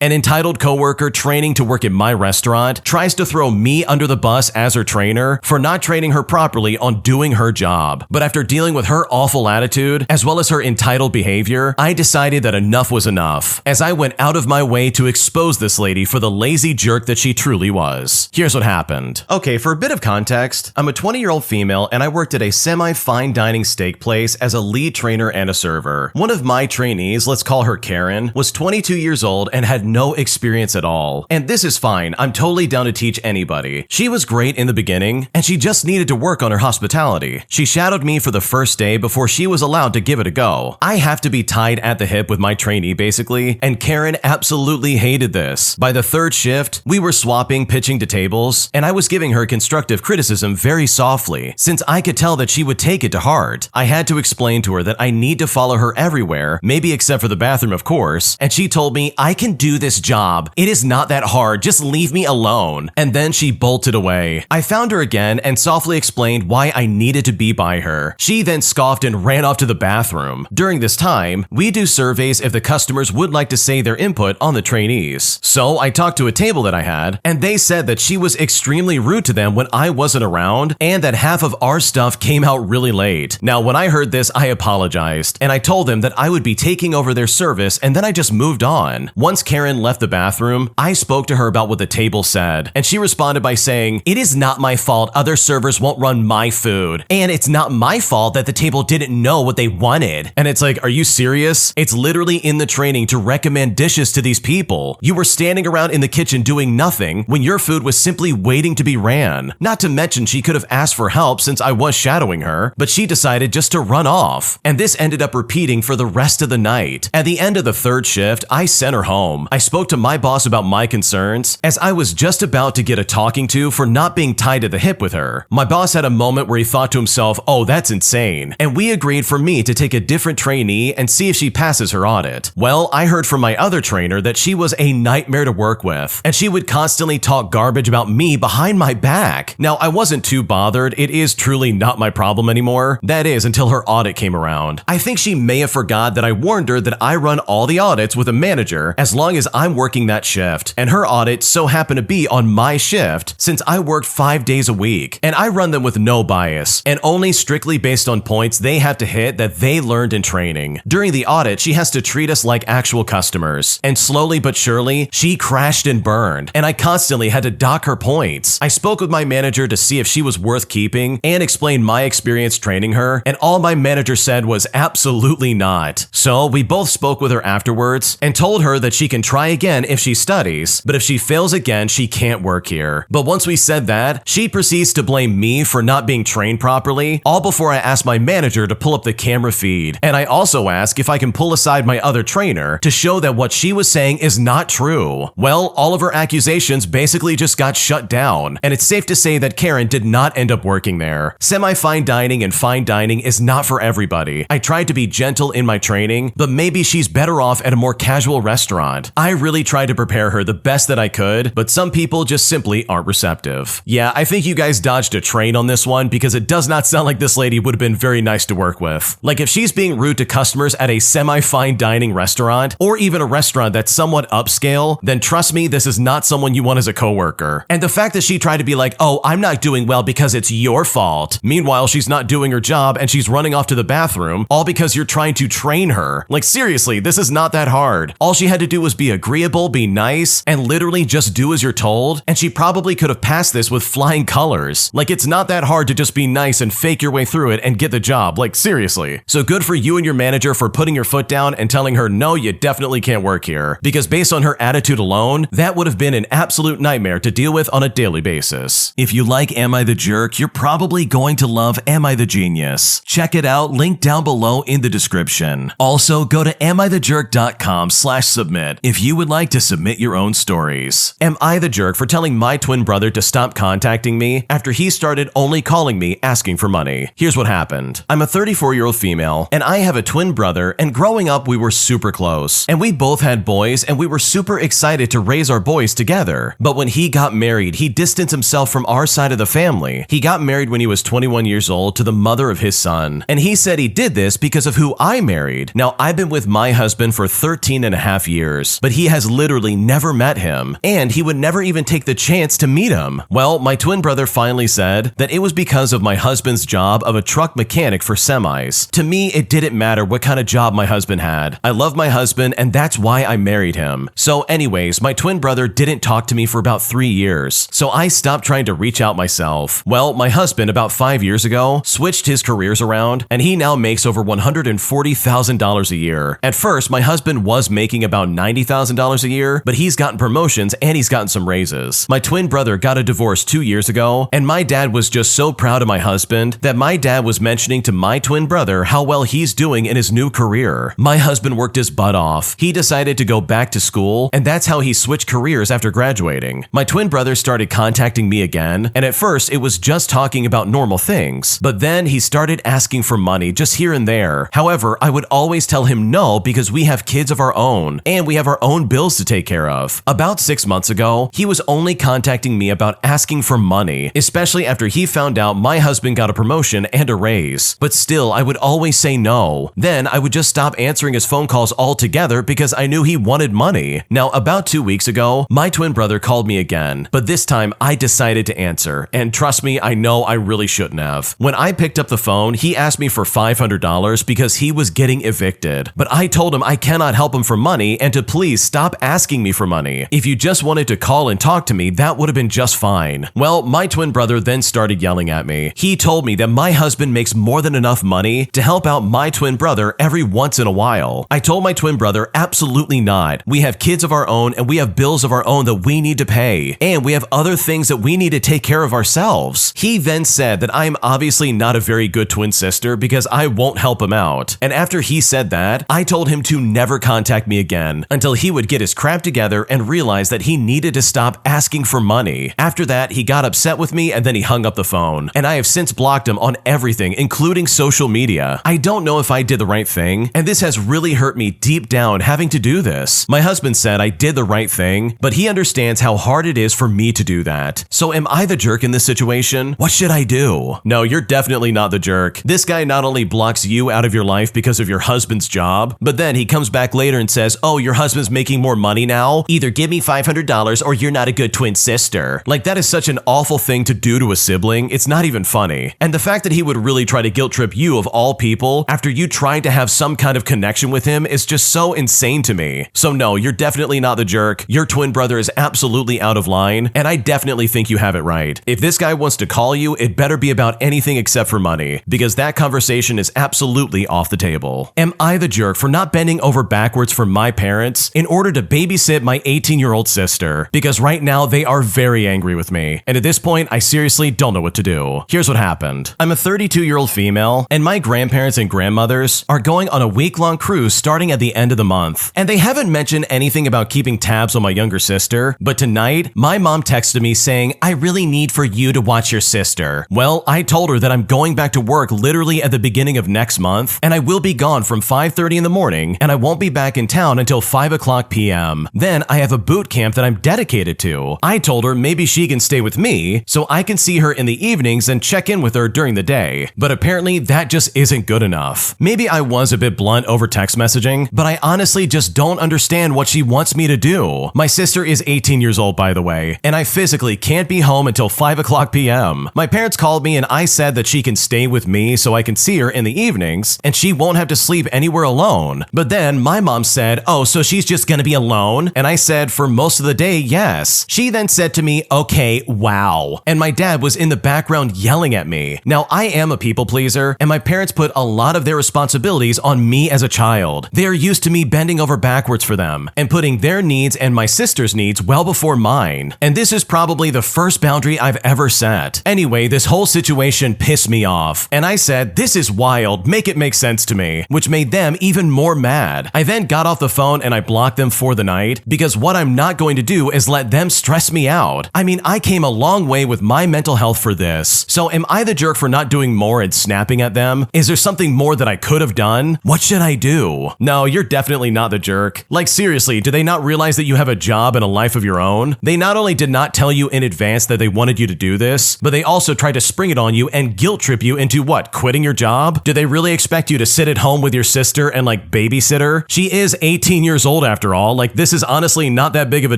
An entitled coworker training to work at my restaurant tries to throw me under the bus as her trainer for not training her properly on doing her job. But after dealing with her awful attitude, as well as her entitled behavior, I decided that enough was enough, as I went out of my way to expose this lady for the lazy jerk that she truly was. Here's what happened. Okay, for a bit of context, I'm a 20-year-old female and I worked at a semi-fine dining steak place as a lead trainer and a server. One of my trainees, let's call her Karen, was 22 years old and had no experience at all. And this is fine, I'm totally down to teach anybody. She was great in the beginning, and she just needed to work on her hospitality. She shadowed me for the first day before she was allowed to give it a go. I have to be tied at the hip with my trainee basically, and Karen absolutely hated this. By the third shift, we were swapping pitching to tables, and I was giving her constructive criticism very softly, since I could tell that she would take it to heart. I had to explain to her that I need to follow her everywhere, maybe except for the bathroom of course, and she told me, I can do this job. It is not that hard, just leave me alone. And then she bolted away. I found her again and softly explained why I needed to be by her. She then scoffed and ran off to the bathroom. During this time, we do surveys if the customers would like to say their input on the trainees. So I talked to a table that I had, and they said that she was extremely rude to them when I wasn't around, and that half of our stuff came out really late. Now, when I heard this, I apologized, and I told them that I would be taking over their service, and then I just moved on. Once Karen left the bathroom, I spoke to her about what the table said, and she responded by saying, it is not my fault other servers won't run my food, and it's not my fault that the table didn't know what they wanted. And it's like, are you serious? It's literally in the training to recommend dishes to these people. You were standing around in the kitchen doing nothing when your food was simply waiting to be ran. Not to mention she could have asked for help since I was shadowing her, but she decided just to run off. And this ended up repeating for the rest of the night. At the end of the third shift, I sent her home. I spoke to my boss about my concerns, as I was just about to get a talking to for not being tied to the hip with her. My boss had a moment where he thought to himself, oh, that's insane. And we agreed for me to take a different trainee and see if she passes her audit. Well, I heard from my other trainer that she was a nightmare to work with, and she would constantly talk garbage about me behind my back. Now, I wasn't too bothered. It is truly not my problem anymore. That is, until her audit came around. I think she may have forgot that I warned her that I run all the audits with a manager as long as I'm working that shift, and her audit so happened to be on my shift since I worked 5 days a week, and I run them with no bias and only strictly based on points they have to hit that they learned in training. During the audit, she has to treat us like actual customers, and slowly but surely, she crashed and burned, and I constantly had to dock her points. I spoke with my manager to see if she was worth keeping and explained my experience training her, and all my manager said was absolutely not. So we both spoke with her afterwards and told her that she can try again if she studies, but if she fails again, she can't work here. But once we said that, she proceeds to blame me for not being trained properly, all before I ask my manager to pull up the camera feed. And I also ask if I can pull aside my other trainer to show that what she was saying is not true. Well, all of her accusations basically just got shut down, and it's safe to say that Karen did not end up working there. Semi-fine dining and fine dining is not for everybody. I tried to be gentle in my training, but maybe she's better off at a more casual restaurant. I really tried to prepare her the best that I could, but some people just simply aren't receptive. Yeah, I think you guys dodged a train on this one because it does not sound like this lady would have been very nice to work with. Like if she's being rude to customers at a semi-fine dining restaurant, or even a restaurant that's somewhat upscale, then trust me, this is not someone you want as a coworker. And the fact that she tried to be like, oh, I'm not doing well because it's your fault. Meanwhile, she's not doing her job and she's running off to the bathroom, all because you're trying to train her. Like seriously, this is not that hard. All she had to do was be agreeable, be nice, and literally just do as you're told, and she probably could have passed this with flying colors. Like it's not that hard to just be nice and fake your way through it and get the job, like seriously. So good for you and your manager for putting your foot down and telling her, no, you definitely can't work here. Because based on her attitude alone, that would have been an absolute nightmare to deal with on a daily basis. If you like Am I the Jerk, you're probably going to love Am I the Genius. Check it out, link down below in the description. Also, go to amithejerk.com/submit if you would like to submit your own stories. Am I the jerk for telling my twin brother to stop contacting me after he started only calling me asking for money? Here's what happened. I'm a 34-year-old female, and I have a twin brother, and growing up we were super close, and we both had boys, and we were super excited to raise our boys together. But when he got married, he distanced himself from our side of the family. He got married when he was 21 years old to the mother of his son, and he said he did this because of who I married. Now, I've been with my husband for 13 and a half years, but but he has literally never met him, and he would never even take the chance to meet him. Well, my twin brother finally said that it was because of my husband's job of a truck mechanic for semis. To me, it didn't matter what kind of job my husband had. I love my husband, and that's why I married him. So anyways, my twin brother didn't talk to me for about 3 years, so I stopped trying to reach out myself. Well, my husband about 5 years ago switched his careers around, and he now makes over $140,000 a year. At first, my husband was making about $90,000 a year, but he's gotten promotions and he's gotten some raises. My twin brother got a divorce 2 years ago, and my dad was just so proud of my husband that my dad was mentioning to my twin brother how well he's doing in his new career. My husband worked his butt off. He decided to go back to school, and that's how he switched careers after graduating. My twin brother started contacting me again, and at first it was just talking about normal things, but then he started asking for money just here and there. However, I would always tell him no because we have kids of our own, and we have our own bills to take care of. About 6 months ago, he was only contacting me about asking for money, especially after he found out my husband got a promotion and a raise. But still, I would always say no. Then I would just stop answering his phone calls altogether because I knew he wanted money. Now, about 2 weeks ago, my twin brother called me again, but this time I decided to answer, and trust me, I know I really shouldn't have. When I picked up the phone, he asked me for $500 because he was getting evicted, but I told him I cannot help him for money and to please stop asking me for money. If you just wanted to call and talk to me, that would have been just fine. Well, my twin brother then started yelling at me. He told me that my husband makes more than enough money to help out my twin brother every once in a while. I told my twin brother absolutely not. We have kids of our own and we have bills of our own that we need to pay, and we have other things that we need to take care of ourselves. He then said that I am obviously not a very good twin sister because I won't help him out. And after he said that, I told him to never contact me again until he would get his crap together and realize that he needed to stop asking for money. After that, he got upset with me and then he hung up the phone. And I have since blocked him on everything, including social media. I don't know if I did the right thing, and this has really hurt me deep down having to do this. My husband said I did the right thing, but he understands how hard it is for me to do that. So am I the jerk in this situation? What should I do? No, you're definitely not the jerk. This guy not only blocks you out of your life because of your husband's job, but then he comes back later and says, oh, your husband's making more money now? Either give me $500 or you're not a good twin sister. Like, that is such an awful thing to do to a sibling. It's not even funny. And the fact that he would really try to guilt trip you of all people after you tried to have some kind of connection with him is just so insane to me. So no, you're definitely not the jerk. Your twin brother is absolutely out of line, and I definitely think you have it right. If this guy wants to call you, it better be about anything except for money, because that conversation is absolutely off the table. Am I the jerk for not bending over backwards for my parents in order to babysit my 18-year-old sister? Because right now they are very angry with me, and at this point I seriously don't know what to do. Here's what happened. I'm a 32-year-old female, and my grandparents and grandmothers are going on a week-long cruise starting at the end of the month. And they haven't mentioned anything about keeping tabs on my younger sister, but tonight, my mom texted me saying, I really need for you to watch your sister. Well, I told her that I'm going back to work literally at the beginning of next month, and I will be gone from 5:30 in the morning, and I won't be back in town until 5 o'clock p.m. Then I have a boot camp that I'm dedicated to. I told her maybe she can stay with me, so I can see her in the evenings and check in with her during the day. But apparently that just isn't good enough. Maybe I was a bit blunt over text messaging, but I honestly just don't understand what she wants me to do. My sister is 18 years old, by the way, and I physically can't be home until 5 o'clock p.m. My parents called me and I said that she can stay with me so I can see her in the evenings, and she won't have to sleep anywhere alone. But then my mom said, oh, so she's just gonna be alone? And I said, for most of the day, yes. She then said to me, okay, wow. And my dad was in the background yelling at me. Now, I am a people pleaser, and my parents put a lot of their responsibilities on me as a child. They are used to me bending over backwards for them and putting their needs and my sister's needs well before mine. And this is probably the first boundary I've ever set. Anyway, this whole situation pissed me off, and I said, this is wild, make it make sense to me, which made them even more mad. I then got off the phone and I blocked them for the night, because what I'm not going to do is let them stress me out. I mean, I came a long way with my mental health for this. So am I the jerk for not doing more and snapping at them? Is there something more that I could have done? What should I do? No, you're definitely not the jerk. Like, seriously, do they not realize that you have a job and a life of your own? They not only did not tell you in advance that they wanted you to do this, but they also tried to spring it on you and guilt trip you into what, quitting your job? Do they really expect you to sit at home with your sister and like babysit her? She is 18 years old after after all. Like, this is honestly not that big of a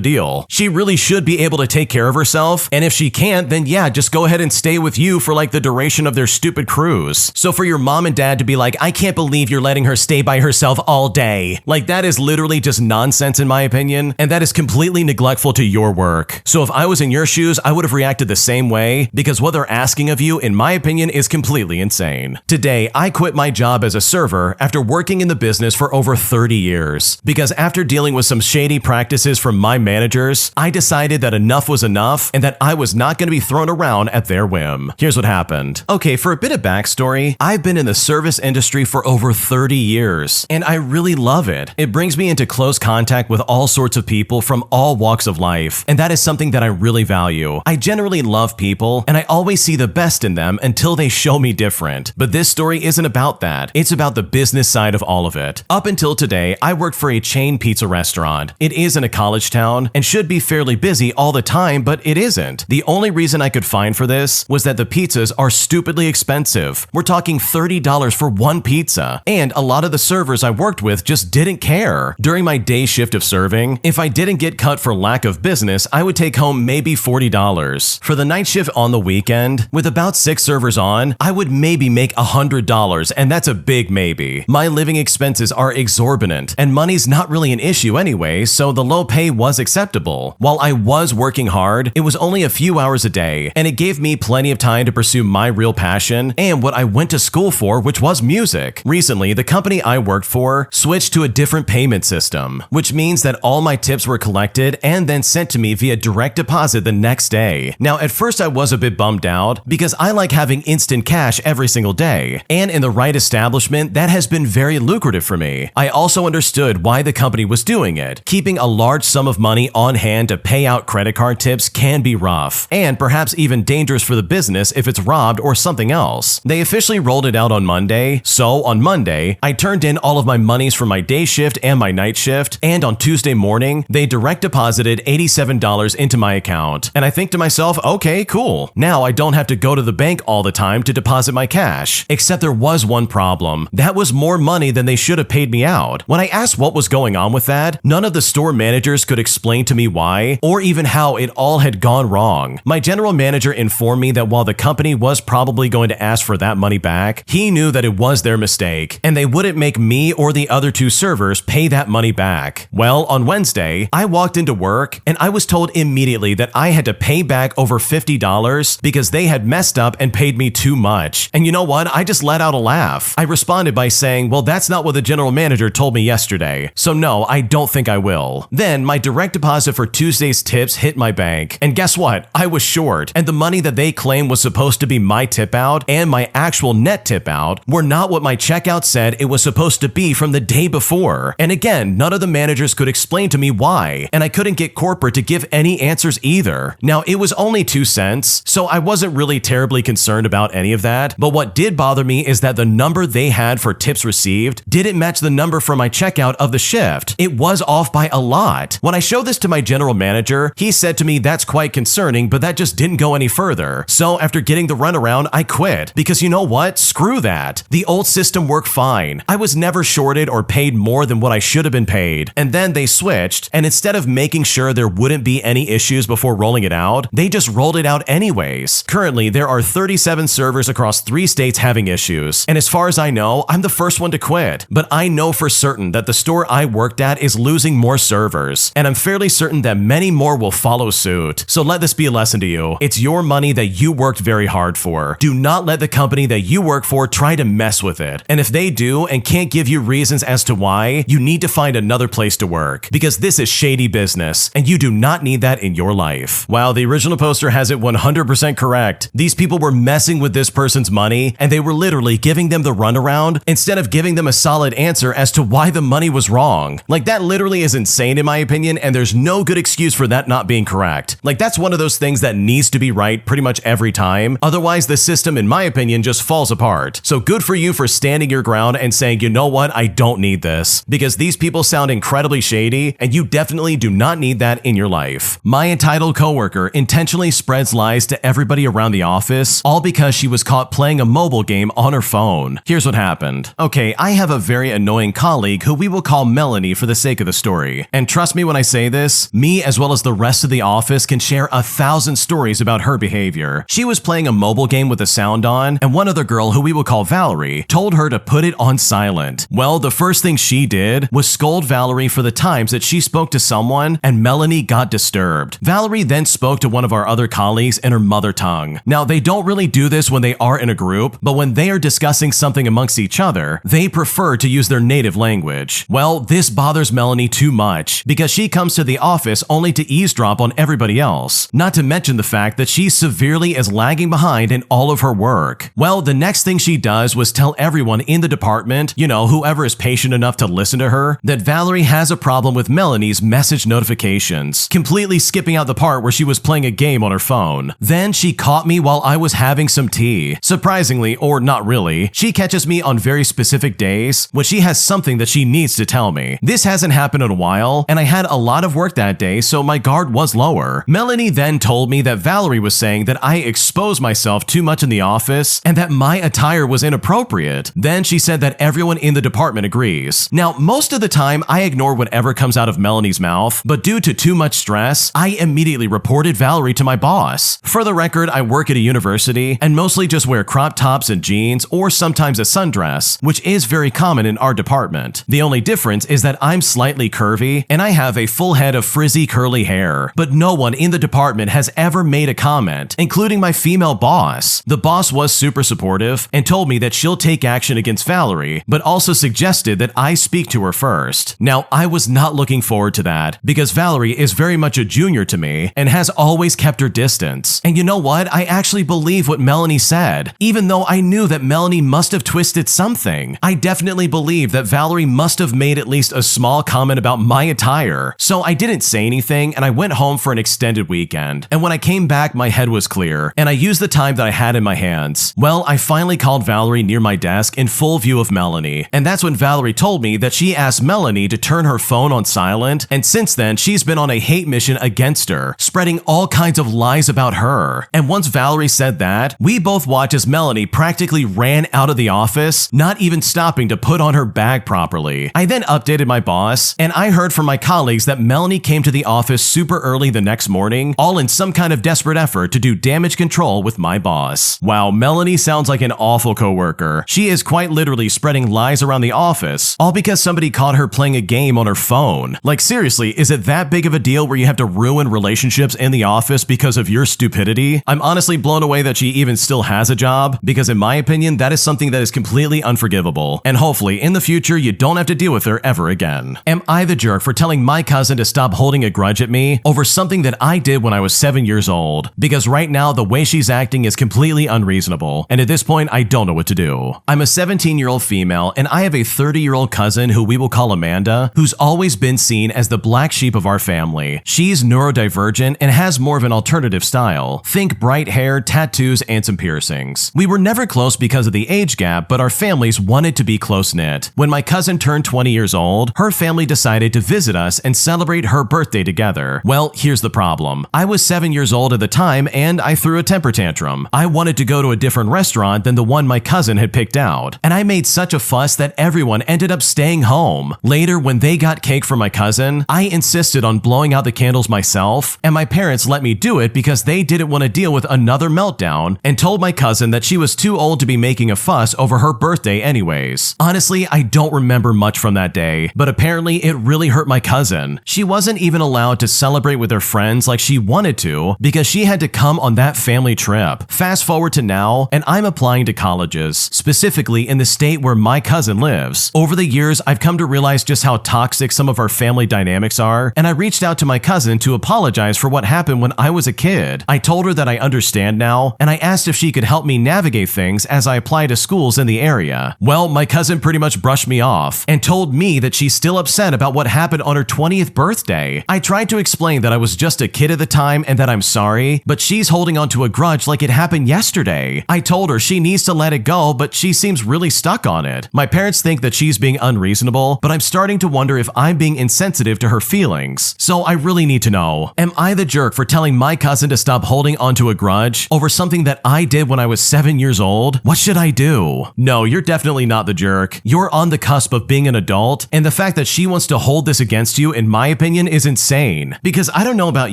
deal. She really should be able to take care of herself, and if she can't, then yeah, just go ahead and stay with you for like the duration of their stupid cruise. So for your mom and dad to be like, I can't believe you're letting her stay by herself all day, like that is literally just nonsense in my opinion, and that is completely neglectful to your work. So if I was in your shoes, I would have reacted the same way, because what they're asking of you, in my opinion, is completely insane. Today, I quit my job as a server after working in the business for over 30 years, because after dealing with some shady practices from my managers, I decided that enough was enough and that I was not going to be thrown around at their whim. Here's what happened. Okay, for a bit of backstory, I've been in the service industry for over 30 years, and I really love it. It brings me into close contact with all sorts of people from all walks of life, and that is something that I really value. I generally love people, and I always see the best in them until they show me different. But this story isn't about that. It's about the business side of all of it. Up until today, I worked for a chain pizza restaurant. It is in a college town and should be fairly busy all the time, but it isn't. The only reason I could find for this was that the pizzas are stupidly expensive. We're talking $30 for one pizza, and a lot of the servers I worked with just didn't care. During my day shift of serving, if I didn't get cut for lack of business, I would take home maybe $40. For the night shift on the weekend, with about 6 servers on, I would maybe make $100, and that's a big maybe. My living expenses are exorbitant, and money's not really an issue anyway, so the low pay was acceptable. While I was working hard, it was only a few hours a day, and it gave me plenty of time to pursue my real passion and what I went to school for, which was music. Recently, the company I worked for switched to a different payment system, which means that all my tips were collected and then sent to me via direct deposit the next day. Now, at first I was a bit bummed out because I like having instant cash every single day, and in the right establishment, that has been very lucrative for me. I also understood why the company was doing it. Keeping a large sum of money on hand to pay out credit card tips can be rough, and perhaps even dangerous for the business if it's robbed or something else. They officially rolled it out on Monday, so on Monday, I turned in all of my monies from my day shift and my night shift, and on Tuesday morning, they direct deposited $87 into my account. And I think to myself, okay, cool. Now I don't have to go to the bank all the time to deposit my cash. Except there was one problem. That was more money than they should have paid me out. When I asked what was going on with that, none of the store managers could explain to me why, or even how it all had gone wrong. My general manager informed me that while the company was probably going to ask for that money back, he knew that it was their mistake, and they wouldn't make me or the other 2 servers pay that money back. Well, on Wednesday, I walked into work, and I was told immediately that I had to pay back over $50 because they had messed up and paid me too much. And you know what? I just let out a laugh. I responded by saying, well, that's not what the general manager told me yesterday, so no, I don't think I will. Then my direct deposit for Tuesday's tips hit my bank, and guess what? I was short, and the money that they claimed was supposed to be my tip out and my actual net tip out were not what my checkout said it was supposed to be from the day before. And again, none of the managers could explain to me why, and I couldn't get corporate to give any answers either. Now, it was only 2 cents, so I wasn't really terribly concerned about any of that, but what did bother me is that the number they had for tips received didn't match the number for my checkout of the shift. It was off by a lot. When I showed this to my general manager, he said to me that's quite concerning, but that just didn't go any further. So after getting the runaround, I quit, because you know what? Screw that. The old system worked fine. I was never shorted or paid more than what I should have been paid. And then they switched, and instead of making sure there wouldn't be any issues before rolling it out, they just rolled it out anyways. Currently, there are 37 servers across 3 states having issues, and as far as I know, I'm the first one to quit. But I know for certain that the store I worked at is losing more servers, and I'm fairly certain that many more will follow suit. So let this be a lesson to you. It's your money that you worked very hard for. Do not let the company that you work for try to mess with it. And if they do and can't give you reasons as to why, you need to find another place to work, because this is shady business, and you do not need that in your life. Wow, the original poster has it 100% correct. These people were messing with this person's money, and they were literally giving them the runaround instead of giving them a solid answer as to why the money was wrong. Like, that literally is insane in my opinion, and there's no good excuse for that not being correct. Like, that's one of those things that needs to be right pretty much every time. Otherwise, the system, in my opinion, just falls apart. So good for you for standing your ground and saying, you know what, I don't need this. Because these people sound incredibly shady, and you definitely do not need that in your life. My entitled coworker intentionally spreads lies to everybody around the office, all because she was caught playing a mobile game on her phone. Here's what happened. Okay, I have a very annoying colleague who we will call Melanie for the the sake of the story. And trust me when I say this, me as well as the rest of the office can share 1,000 stories about her behavior. She was playing a mobile game with the sound on, and one other girl who we will call Valerie told her to put it on silent. Well, the first thing she did was scold Valerie for the times that she spoke to someone and Melanie got disturbed. Valerie then spoke to one of our other colleagues in her mother tongue. Now, they don't really do this when they are in a group, but when they are discussing something amongst each other, they prefer to use their native language. Well, this bothers Melanie too much because she comes to the office only to eavesdrop on everybody else, not to mention the fact that she severely is lagging behind in all of her work. Well, the next thing she does was tell everyone in the department, whoever is patient enough to listen to her, that Valerie has a problem with Melanie's message notifications, completely skipping out the part where she was playing a game on her phone. Then she caught me while I was having some tea. Surprisingly, or not really, she catches me on very specific days when she has something that she needs to tell me. This hasn't happened in a while, and I had a lot of work that day, so my guard was lower. Melanie then told me that Valerie was saying that I expose myself too much in the office and that my attire was inappropriate. Then she said that everyone in the department agrees. Now, most of the time, I ignore whatever comes out of Melanie's mouth, but due to too much stress, I immediately reported Valerie to my boss. For the record, I work at a university and mostly just wear crop tops and jeans or sometimes a sundress, which is very common in our department. The only difference is that I'm slightly curvy and I have a full head of frizzy curly hair, but no one in the department has ever made a comment, including my female boss. The boss was super supportive and told me that she'll take action against Valerie, but also suggested that I speak to her first. Now, I was not looking forward to that because Valerie is very much a junior to me and has always kept her distance. And you know what? I actually believe what Melanie said, even though I knew that Melanie must have twisted something. I definitely believe that Valerie must have made at least a small comment about my attire. So I didn't say anything and I went home for an extended weekend. And when I came back, my head was clear and I used the time that I had in my hands. Well, I finally called Valerie near my desk in full view of Melanie. And that's when Valerie told me that she asked Melanie to turn her phone on silent, and since then she's been on a hate mission against her, spreading all kinds of lies about her. And once Valerie said that, we both watched as Melanie practically ran out of the office, not even stopping to put on her bag properly. I then updated my boss, and I heard from my colleagues that Melanie came to the office super early the next morning, all in some kind of desperate effort to do damage control with my boss. Wow, Melanie sounds like an awful coworker. She is quite literally spreading lies around the office, all because somebody caught her playing a game on her phone. Like seriously, is it that big of a deal where you have to ruin relationships in the office because of your stupidity? I'm honestly blown away that she even still has a job, because in my opinion, that is something that is completely unforgivable. And hopefully, in the future, you don't have to deal with her ever again. Am I the jerk for telling my cousin to stop holding a grudge at me over something that I did when I was 7 years old? Because right now, the way she's acting is completely unreasonable, and at this point, I don't know what to do. I'm a 17-year-old female, and I have a 30-year-old cousin who we will call Amanda, who's always been seen as the black sheep of our family. She's neurodivergent and has more of an alternative style. Think bright hair, tattoos, and some piercings. We were never close because of the age gap, but our families wanted to be close-knit. When my cousin turned 20 years old, her family decided to visit us and celebrate her birthday together. Well, here's the problem. I was 7 years old at the time, and I threw a temper tantrum. I wanted to go to a different restaurant than the one my cousin had picked out, and I made such a fuss that everyone ended up staying home. Later, when they got cake for my cousin, I insisted on blowing out the candles myself, and my parents let me do it because they didn't want to deal with another meltdown and told my cousin that she was too old to be making a fuss over her birthday anyways. Honestly, I don't remember much from that day, but apparently it really hurt my cousin. She wasn't even allowed to celebrate with her friends like she wanted to because she had to come on that family trip. Fast forward to now, and I'm applying to colleges, specifically in the state where my cousin lives. Over the years, I've come to realize just how toxic some of our family dynamics are, and I reached out to my cousin to apologize for what happened when I was a kid. I told her that I understand now, and I asked if she could help me navigate things as I apply to schools in the area. Well, my cousin pretty much brushed me off and told me that she's still upset about what happened on her 20th birthday. I tried to explain that I was just a kid at the time and that I'm sorry, but she's holding on to a grudge like it happened yesterday. I told her she needs to let it go, but she seems really stuck on it. My parents think that she's being unreasonable, but I'm starting to wonder if I'm being insensitive to her feelings. So I really need to know, am I the jerk for telling my cousin to stop holding onto a grudge over something that I did when I was 7 years old? What should I do? No, you're definitely not the jerk. You're on the cusp of being an adult, and the fact fact that she wants to hold this against you, in my opinion, is insane. Because I don't know about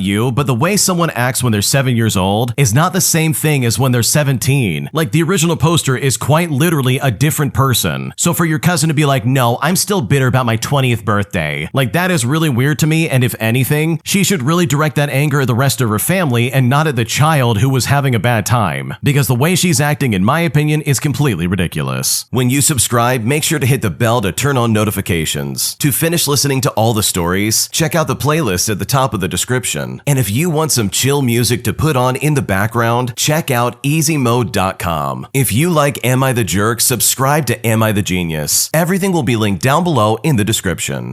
you, but the way someone acts when they're 7 years old is not the same thing as when they're 17. Like, the original poster is quite literally a different person. So for your cousin to be like, no, I'm still bitter about my 20th birthday, like, that is really weird to me, and if anything, she should really direct that anger at the rest of her family and not at the child who was having a bad time. Because the way she's acting, in my opinion, is completely ridiculous. When you subscribe, make sure to hit the bell to turn on notifications. To finish listening to all the stories, check out the playlist at the top of the description. And if you want some chill music to put on in the background, check out easymode.com. If you like Am I the Jerk, subscribe to Am I the Genius. Everything will be linked down below in the description.